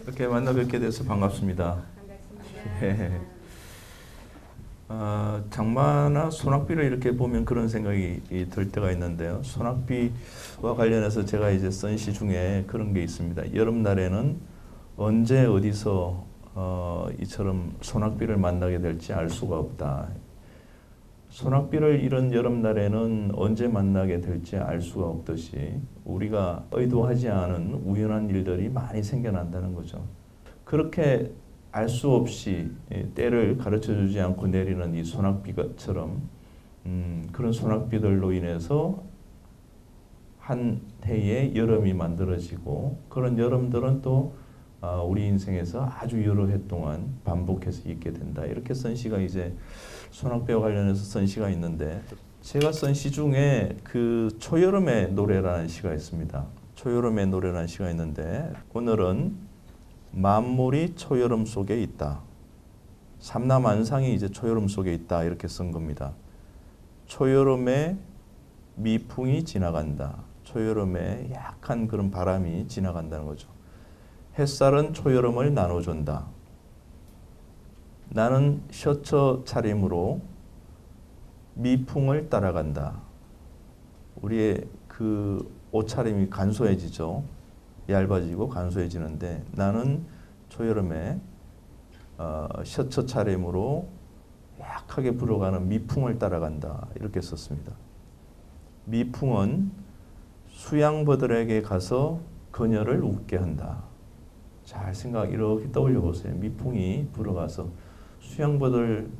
이렇게 만나 뵙게 돼서 반갑습니다. 예. 장마나 소낙비를 이렇게 보면 그런 생각이 들 때가 있는데요. 소낙비와 관련해서 제가 이제 쓴 시 중에 그런 게 있습니다. 여름날에는 언제 어디서 이처럼 소낙비를 만나게 될지 알 수가 없다. 소낙비를 이런 여름날에는 언제 만나게 될지 알 수가 없듯이 우리가 의도하지 않은 우연한 일들이 많이 생겨난다는 거죠. 그렇게 알 수 없이 때를 가르쳐주지 않고 내리는 이 소낙비처럼 그런 소낙비들로 인해서 한 해의 여름이 만들어지고 그런 여름들은 또 우리 인생에서 아주 여러 해 동안 반복해서 있게 된다. 이렇게 쓴 시가 이제 소낙비와 관련해서 쓴 시가 있는데 제가 쓴 시 중에 그 초여름의 노래라는 시가 있습니다. 초여름의 노래라는 시가 있는데 오늘은 만물이 초여름 속에 있다. 삼라만상이 이제 초여름 속에 있다. 이렇게 쓴 겁니다. 초여름에 미풍이 지나간다. 초여름에 약한 그런 바람이 지나간다는 거죠. 햇살은 초여름을 나눠준다. 나는 셔츠 차림으로 미풍을 따라간다. 우리의 그 옷차림이 간소해지죠. 얇아지고 간소해지는데 나는 초여름에 셔츠 차림으로 약하게 불어가는 미풍을 따라간다. 이렇게 썼습니다. 미풍은 수양버들에게 가서 그녀를 웃게 한다. 잘 이렇게 떠올려 보세요. 미풍이 불어가서 수양버들에게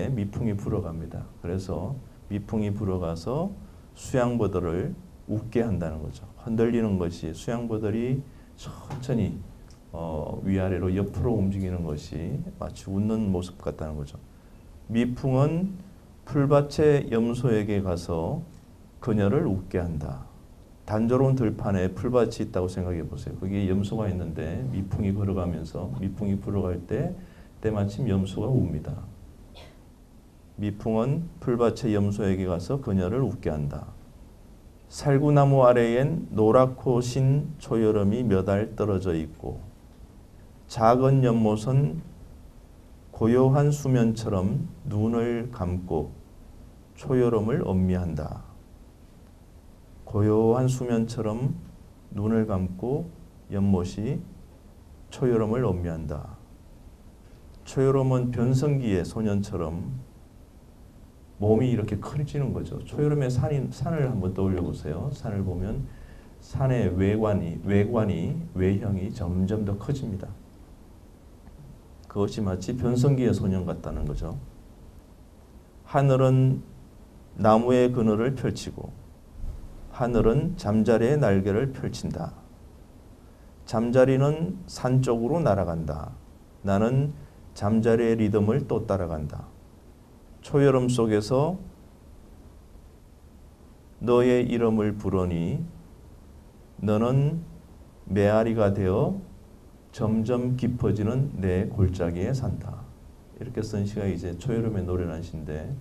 미풍이 불어갑니다. 그래서 미풍이 불어가서 수양버들을 웃게 한다는 거죠. 흔들리는 것이 수양버들이 천천히 위아래로 옆으로 움직이는 것이 마치 웃는 모습 같다는 거죠. 미풍은 풀밭의 염소에게 가서 그녀를 웃게 한다. 단조로운 들판에 풀밭이 있다고 생각해 보세요. 거기에 염소가 있는데 미풍이 걸어가면서 미풍이 불어갈 때 때마침 염소가 웁니다. 미풍은 풀밭의 염소에게 가서 그녀를 웃게 한다. 살구나무 아래엔 노랗고 신 초여름이 몇 알 떨어져 있고 작은 연못은 고요한 수면처럼 눈을 감고 초여름을 엄미한다. 고요한 수면처럼 눈을 감고 연못이 초여름을 엄미한다. 초여름은 변성기의 소년처럼 몸이 이렇게 커지는 거죠. 초여름에 산을 한번 떠올려 보세요. 산을 보면 산의 외형이 점점 더 커집니다. 그것이 마치 변성기의 소년 같다는 거죠. 하늘은 나무의 그늘을 펼치고 하늘은 잠자리의 날개를 펼친다. 잠자리는 산 쪽으로 날아간다. 나는 잠자리의 리듬을 또 따라간다. 초여름 속에서 너의 이름을 부르니 너는 메아리가 되어 점점 깊어지는 내 골짜기에 산다. 이렇게 쓴 시가 이제 초여름의 노래라는 시인데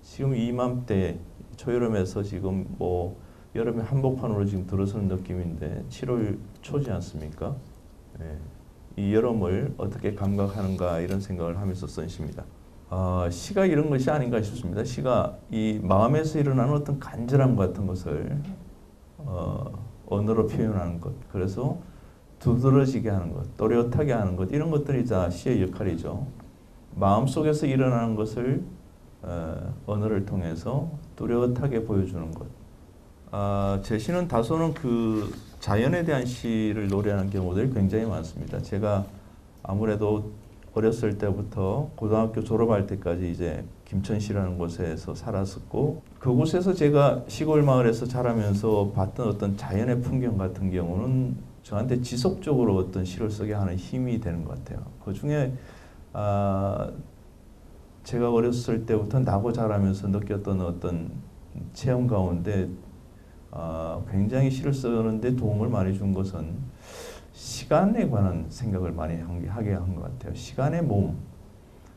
지금 이맘때 초여름에서 지금 뭐 여름의 한복판으로 지금 들어서는 느낌인데 7월 초지 않습니까? 네. 이 여름을 어떻게 감각하는가 이런 생각을 하면서 쓴 시입니다. 시가 이런 것이 아닌가 싶습니다. 시가 이 마음에서 일어나는 어떤 간절함 같은 것을 언어로 표현하는 것, 그래서 두드러지게 하는 것, 또렷하게 하는 것, 이런 것들이 다 시의 역할이죠. 마음속에서 일어나는 것을 언어를 통해서 뚜렷하게 보여주는 것. 제 시는 다소는 그 자연에 대한 시를 노래하는 경우들이 굉장히 많습니다. 제가 아무래도 어렸을 때부터 고등학교 졸업할 때까지 이제 김천시라는 곳에서 살았었고 그곳에서 제가 시골 마을에서 자라면서 봤던 어떤 자연의 풍경 같은 경우는 저한테 지속적으로 어떤 시를 쓰게 하는 힘이 되는 것 같아요. 그 중에 제가 어렸을 때부터 나고 자라면서 느꼈던 어떤 체험 가운데 굉장히 시를 쓰는데 도움을 많이 준 것은 시간에 관한 생각을 많이 하게 한 것 같아요. 시간의 몸,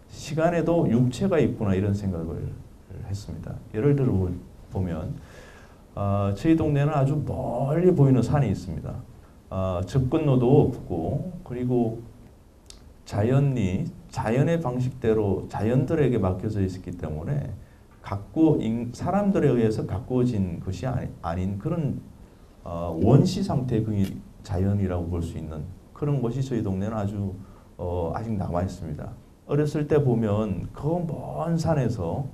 시간에도 육체가 있구나 이런 생각을 했습니다. 예를 들어 보면 저희 동네는 아주 멀리 보이는 산이 있습니다. 접근로도 없고 그리고 자연의 방식대로 자연들에게 맡겨져 있었기 때문에 사람들에 의해서 가꾸어진 것이 아닌 그런 원시 상태의 그 자연이라고 볼 수 있는 그런 것이 저희 동네는 아주 아직 남아 있습니다. 어렸을 때 보면 그 먼 산에서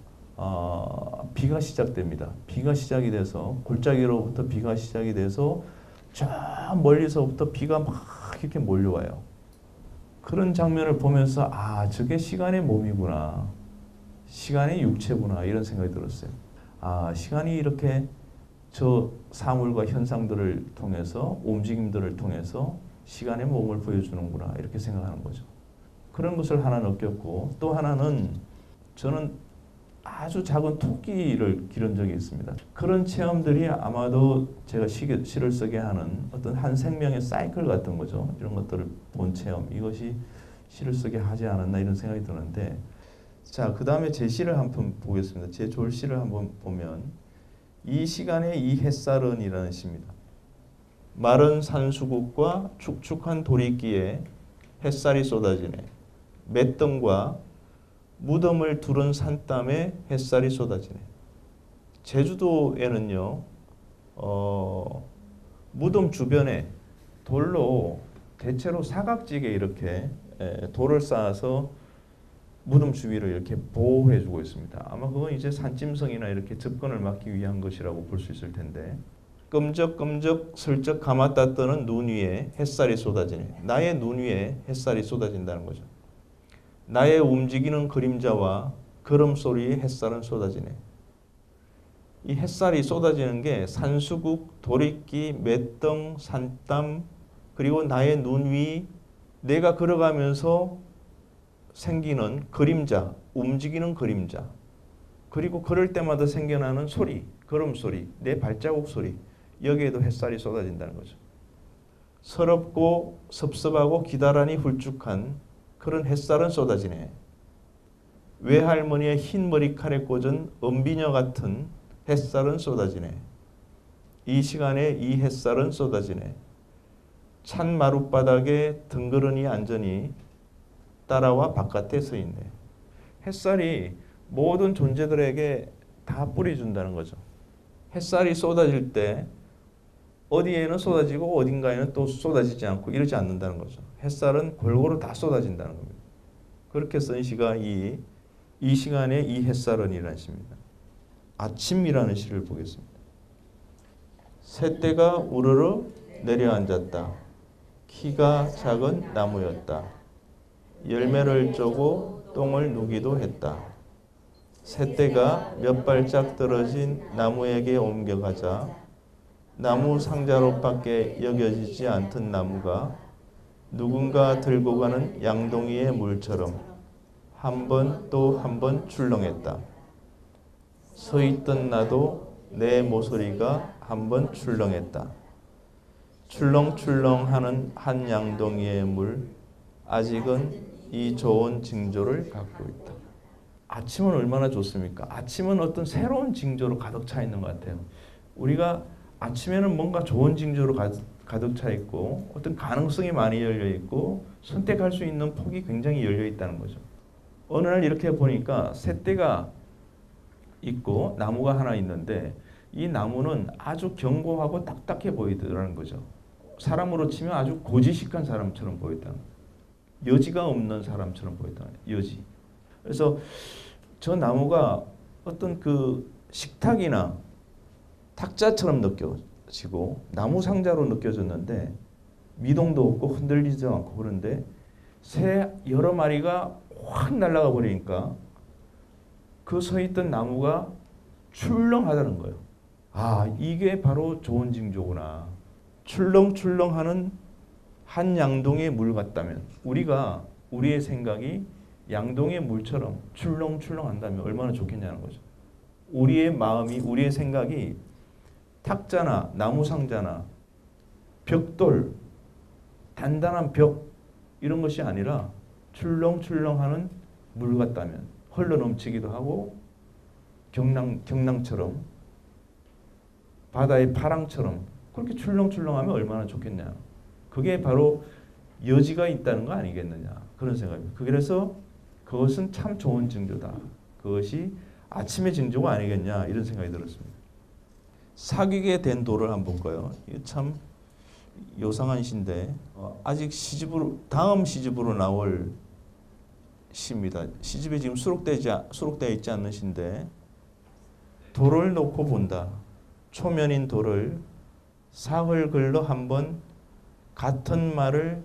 비가 시작됩니다. 비가 시작이 돼서 골짜기로부터 비가 시작이 돼서 저 멀리서부터 비가 막 이렇게 몰려와요. 그런 장면을 보면서 저게 시간의 몸이구나. 시간의 육체구나 이런 생각이 들었어요. 시간이 이렇게 저 사물과 현상들을 통해서 움직임들을 통해서 시간의 몸을 보여주는구나 이렇게 생각하는 거죠. 그런 것을 하나 느꼈고 또 하나는 저는 아주 작은 토끼를 기른 적이 있습니다. 그런 체험들이 아마도 제가 시를 쓰게 하는 어떤 한 생명의 사이클 같은 거죠. 이런 것들을 본 체험, 이것이 시를 쓰게 하지 않았나 이런 생각이 드는데 자, 그 다음에 제 시를 한번 보겠습니다. 제 졸시를 한번 보면 이 시간에 이 햇살은이라는 시입니다. 마른 산수국과 축축한 돌이끼에 햇살이 쏟아지네. 맷등과 무덤을 두른 산땀에 햇살이 쏟아지네. 제주도에는요, 무덤 주변에 돌로 대체로 사각지게 이렇게 돌을 쌓아서 무덤 주위를 이렇게 보호해주고 있습니다. 아마 그건 이제 산짐승이나 이렇게 접근을 막기 위한 것이라고 볼 수 있을 텐데 끔적끔적 슬쩍 감았다 뜨는 눈 위에 햇살이 쏟아지네. 나의 눈 위에 햇살이 쏟아진다는 거죠. 나의 움직이는 그림자와 걸음 소리에 햇살은 쏟아지네. 이 햇살이 쏟아지는 게 산수국, 도리끼, 맷등, 산땀 그리고 나의 눈 위 내가 걸어가면서 생기는 그림자, 움직이는 그림자 그리고 걸을 때마다 생겨나는 소리, 걸음소리, 내 발자국 소리 여기에도 햇살이 쏟아진다는 거죠. 서럽고 섭섭하고 기다란히 훌쭉한 그런 햇살은 쏟아지네. 외할머니의 흰 머리칼에 꽂은 은비녀 같은 햇살은 쏟아지네. 이 시간에 이 햇살은 쏟아지네. 찬 마룻바닥에 덩그러니 앉으니 따라와 바깥에 서 있네. 햇살이 모든 존재들에게 다 뿌려준다는 거죠. 햇살이 쏟아질 때 어디에는 쏟아지고 어딘가에는 또 쏟아지지 않고 이러지 않는다는 거죠. 햇살은 골고루 다 쏟아진다는 겁니다. 그렇게 쓴 시가 이 시간에 이 햇살은이라는 시입니다. 아침이라는 시를 보겠습니다. 새떼가 우르르 내려앉았다. 키가 작은 나무였다. 열매를 쪼고 똥을 누기도 했다. 새떼가 몇 발짝 떨어진 나무에게 옮겨가자 나무 상자로밖에 여겨지지 않던 나무가 누군가 들고 가는 양동이의 물처럼 한 번 또 한 번 출렁했다. 서 있던 나도 내 모서리가 한 번 출렁했다. 출렁출렁하는 한 양동이의 물 아직은 이 좋은 징조를 갖고 있다. 아침은 얼마나 좋습니까? 아침은 어떤 새로운 징조로 가득 차 있는 것 같아요. 우리가 아침에는 뭔가 좋은 징조로 가득 차 있고 어떤 가능성이 많이 열려 있고 선택할 수 있는 폭이 굉장히 열려 있다는 거죠. 어느 날 이렇게 보니까 새떼가 있고 나무가 하나 있는데 이 나무는 아주 견고하고 딱딱해 보이더라는 거죠. 사람으로 치면 아주 고지식한 사람처럼 보였다는 거예요. 여지가 없는 사람처럼 보였다는 거예요. 여지. 그래서 저 나무가 어떤 그 식탁이나 탁자처럼 느껴지고 나무 상자로 느껴졌는데 미동도 없고 흔들리지도 않고 그런데 새 여러 마리가 확 날아가 버리니까 그 서 있던 나무가 출렁하다는 거예요. 이게 바로 좋은 징조구나. 출렁출렁하는 한 양동이의 물 같다면 우리가 우리의 생각이 양동이의 물처럼 출렁출렁한다면 얼마나 좋겠냐는 거죠. 우리의 마음이 우리의 생각이 탁자나 나무 상자나 벽돌 단단한 벽 이런 것이 아니라 출렁출렁하는 물 같다면 흘러넘치기도 하고 경낭처럼 바다의 파랑처럼 그렇게 출렁출렁하면 얼마나 좋겠냐. 그게 바로 여지가 있다는 거 아니겠느냐 그런 생각입니다. 그래서 그것은 참 좋은 징조다. 그것이 아침의 징조가 아니겠냐 이런 생각이 들었습니다. 사귀게 된 도를 한번 볼까요? 이거 참 요상한 시인데 아직 시집으로 다음 시집으로 나올 시입니다. 시집에 지금 수록되어 있지 않는 시인데 돌을 놓고 본다. 초면인 돌을 사흘 글러 한번 같은 말을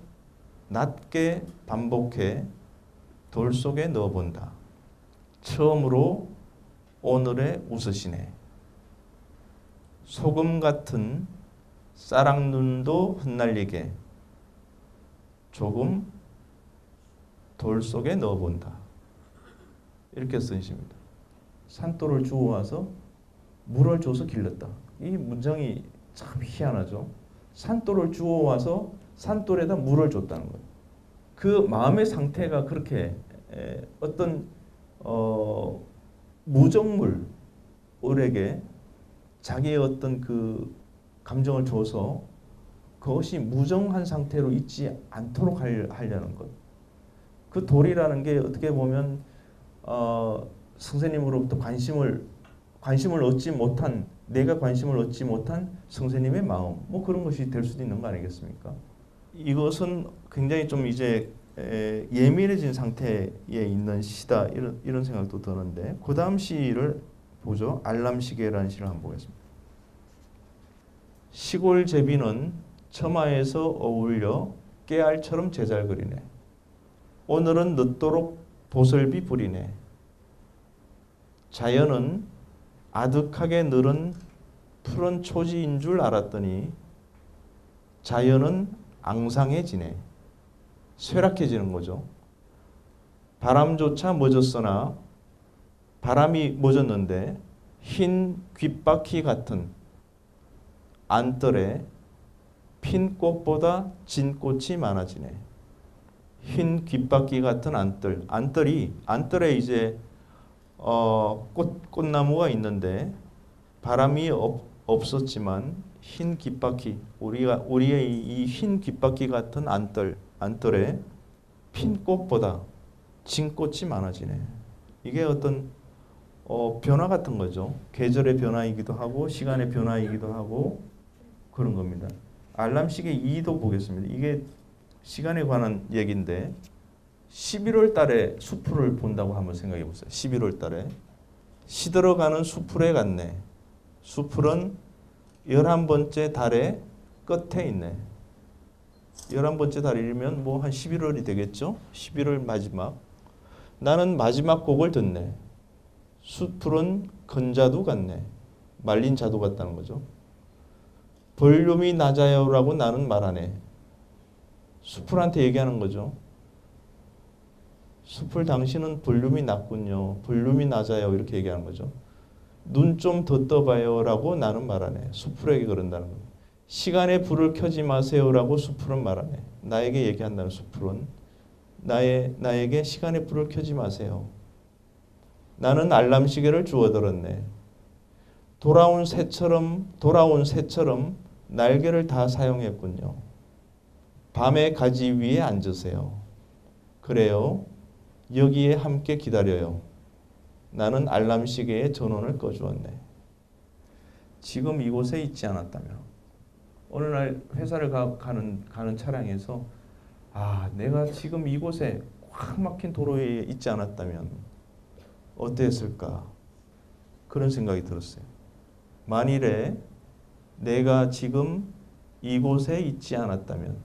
낮게 반복해 돌 속에 넣어본다. 처음으로 오늘의 웃으시네. 소금 같은 쌀랑눈도 흩날리게 조금 돌 속에 넣어본다. 이렇게 쓴 시입니다. 산돌을 주워와서 물을 줘서 길렀다. 이 문장이 참 희한하죠. 산돌을 주워와서 산돌에다 물을 줬다는 거예요. 그 마음의 상태가 그렇게 어떤 무정물에게 자기의 어떤 그 감정을 줘서 그것이 무정한 상태로 있지 않도록 하려는 것. 그 돌이라는 게 어떻게 보면 선생님으로부터 관심을 얻지 못한 내가 관심을 얻지 못한 선생님의 마음 뭐 그런 것이 될 수도 있는 거 아니겠습니까? 이것은 굉장히 좀 이제 예민해진 상태에 있는 시다 이런 생각도 드는데 그 다음 시를 보죠. 알람시계라는 시를 한번 보겠습니다. 시골 제비는 처마에서 어울려 깨알처럼 제잘거리네. 오늘은 늦도록 보슬비 부리네. 자연은 아득하게 늘은 푸른 초지인 줄 알았더니 자연은 앙상해지네. 쇠락해지는 거죠. 바람조차 멎었으나 바람이 멎었는데 흰 귓바퀴 같은 안뜰에 핀 꽃보다 진 꽃이 많아지네. 흰 귓바퀴 같은 안뜰에 이제 꽃나무가 있는데 바람이 없었지만 흰 귓바퀴 우리의 이 흰 귓바퀴 같은 안뜰에 핀 꽃보다 진 꽃이 많아지네. 이게 어떤 변화 같은 거죠. 계절의 변화이기도 하고 시간의 변화이기도 하고 그런 겁니다. 알람시계 2도 보겠습니다. 이게 시간에 관한 얘기인데 11월 달에 수풀을 본다고 한번 생각해 보세요. 11월 달에 시들어가는 수풀에 갔네. 수풀은 11번째 달의 끝에 있네. 11번째 달이면 뭐 한 11월이 되겠죠? 11월 마지막. 나는 마지막 곡을 듣네. 수풀은 건자두 같네. 말린 자두 같다는 거죠. 볼륨이 낮아요라고 나는 말하네. 수풀한테 얘기하는 거죠. 수풀 당신은 볼륨이 낮군요. 볼륨이 낮아요. 이렇게 얘기하는 거죠. 눈 좀 더 떠봐요 라고 나는 말하네. 수풀에게 그런다는 거예요. 시간에 불을 켜지 마세요 라고 수풀은 말하네. 나에게 얘기한다는 수풀은 나에게 시간에 불을 켜지 마세요. 나는 알람시계를 주워들었네. 돌아온 새처럼 날개를 다 사용했군요. 밤의 가지 위에 앉으세요. 그래요. 여기에 함께 기다려요. 나는 알람시계에 전원을 꺼주었네. 지금 이곳에 있지 않았다면 어느 날 회사를 가는 차량에서 내가 지금 이곳에 꽉 막힌 도로에 있지 않았다면 어땠을까? 그런 생각이 들었어요. 만일에 내가 지금 이곳에 있지 않았다면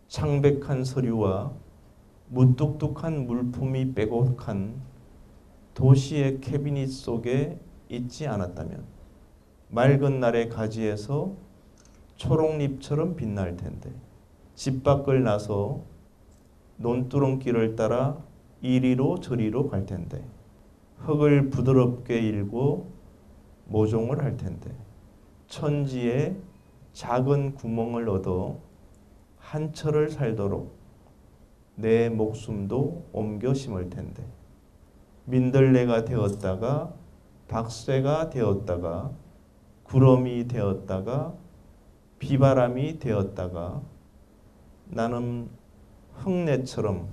창백한 서류와 무뚝뚝한 물품이 빼곡한 도시의 캐비닛 속에 있지 않았다면 맑은 날의 가지에서 초록잎처럼 빛날 텐데 집 밖을 나서 논두렁길을 따라 이리로 저리로 갈 텐데 흙을 부드럽게 일고 모종을 할 텐데 천지에 작은 구멍을 얻어 한 철을 살도록 내 목숨도 옮겨 심을 텐데 민들레가 되었다가 박쇠가 되었다가 구름이 되었다가 비바람이 되었다가 나는 흙내처럼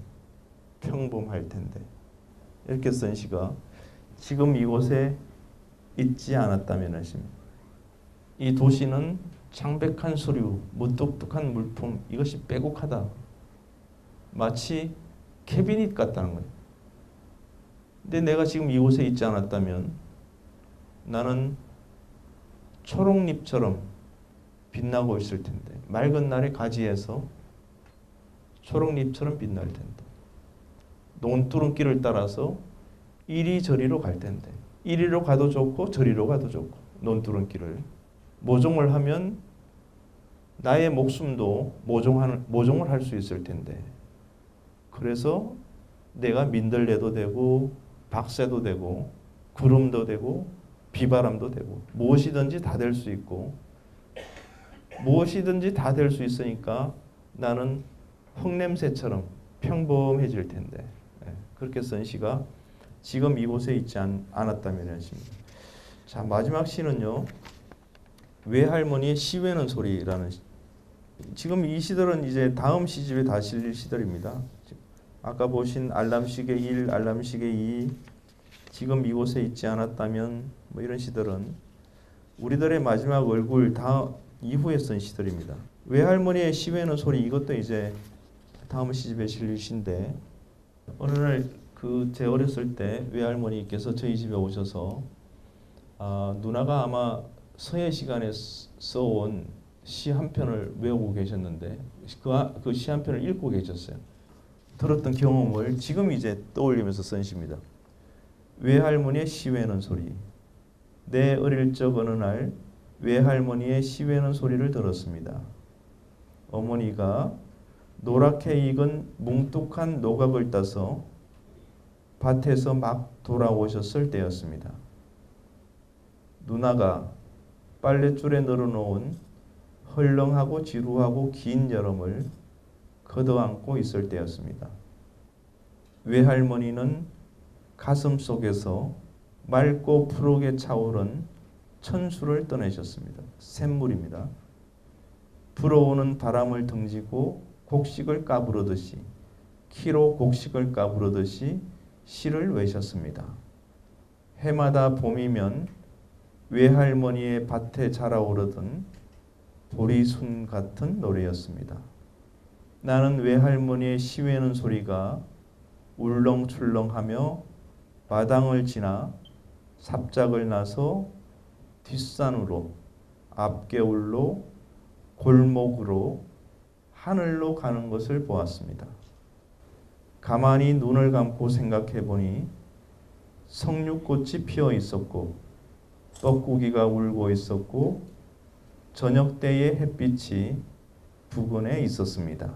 평범할 텐데. 이렇게 쓴 시가 지금 이곳에 있지 않았다면 하십니다. 이 도시는 창백한 서류, 무뚝뚝한 물품, 이것이 빼곡하다. 마치 캐비닛 같다는 거예요. 근데 내가 지금 이곳에 있지 않았다면 나는 초록잎처럼 빛나고 있을 텐데, 맑은 날의 가지에서 초록잎처럼 빛날 텐데, 논두렁길을 따라서 이리저리로 갈 텐데, 이리로 가도 좋고 저리로 가도 좋고, 논두렁길을 모종을 하면 나의 목숨도 모종을 할 수 있을 텐데, 그래서 내가 민들레도 되고 박새도 되고 구름도 되고 비바람도 되고 무엇이든지 다 될 수 있고, 무엇이든지 다 될 수 있으니까 나는 흙냄새처럼 평범해질 텐데. 그렇게 쓴 시가 지금 이곳에 있지 않았다면 하십니다. 자, 마지막 시는요, 외할머니의 시 외는 소리라는 시. 지금 이 시들은 이제 다음 시집에 다 실릴 시들입니다. 아까 보신 알람시계 1, 알람시계 2, 지금 이곳에 있지 않았다면, 뭐 이런 시들은 우리들의 마지막 얼굴 다 이후에 쓴 시들입니다. 외할머니의 시 외는 소리, 이것도 이제 다음 시집에 실릴 시인데, 어느 날 제 어렸을 때 외할머니께서 저희 집에 오셔서 누나가 아마 서예 시간에 써온 시 한 편을 외우고 계셨는데 그 시 한 편을 읽고 계셨어요. 들었던 경험을 지금 이제 떠올리면서 쓴 시입니다. 외할머니의 시 외는 소리. 내 어릴 적 어느 날 외할머니의 시 외는 소리를 들었습니다. 어머니가 노랗게 익은 뭉툭한 노각을 따서 밭에서 막 돌아오셨을 때였습니다. 누나가 빨랫줄에 널어놓은 헐렁하고 지루하고 긴 여름을 걷어안고 있을 때였습니다. 외할머니는 가슴 속에서 맑고 푸르게 차오른 천수를 떠내셨습니다. 샘물입니다. 불어오는 바람을 등지고 곡식을 까부르듯이, 키로 곡식을 까부르듯이 시를 외셨습니다. 해마다 봄이면 외할머니의 밭에 자라오르던 보리순 같은 노래였습니다. 나는 외할머니의 시 외는 소리가 울렁출렁하며 마당을 지나 삽작을 나서 뒷산으로, 앞개울로, 골목으로, 하늘로 가는 것을 보았습니다. 가만히 눈을 감고 생각해 보니 석류꽃이 피어 있었고 뻐꾸기가 울고 있었고 저녁 때의 햇빛이 부근에 있었습니다.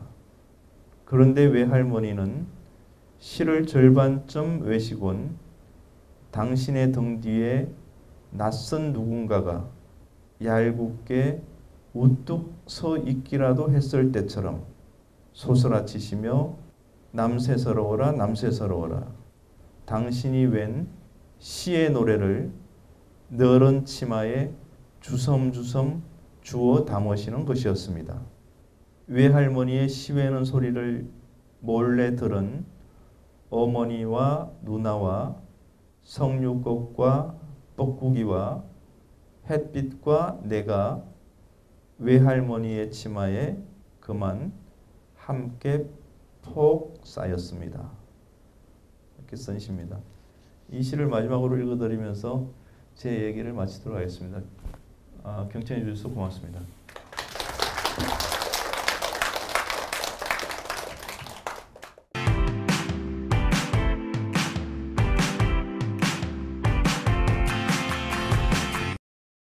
그런데 외할머니는 시를 절반쯤 외시곤 당신의 등 뒤에 낯선 누군가가 얄궂게 우뚝 서 있기라도 했을 때처럼 소스라치시며 남새스러워라 남새스러워라, 당신이 웬 시의 노래를 너른 치마에 주섬주섬 주워 담으시는 것이었습니다. 외할머니의 시 외는 소리를 몰래 들은 어머니와 누나와 석류꽃과 뻐꾸기와 햇빛과 내가 외할머니의 치마에 그만 함께 폭 쌓였습니다. 이렇게 쓴 시입니다. 이 시를 마지막으로 읽어드리면서 제 얘기를 마치도록 하겠습니다. 경청해 주셔서 고맙습니다.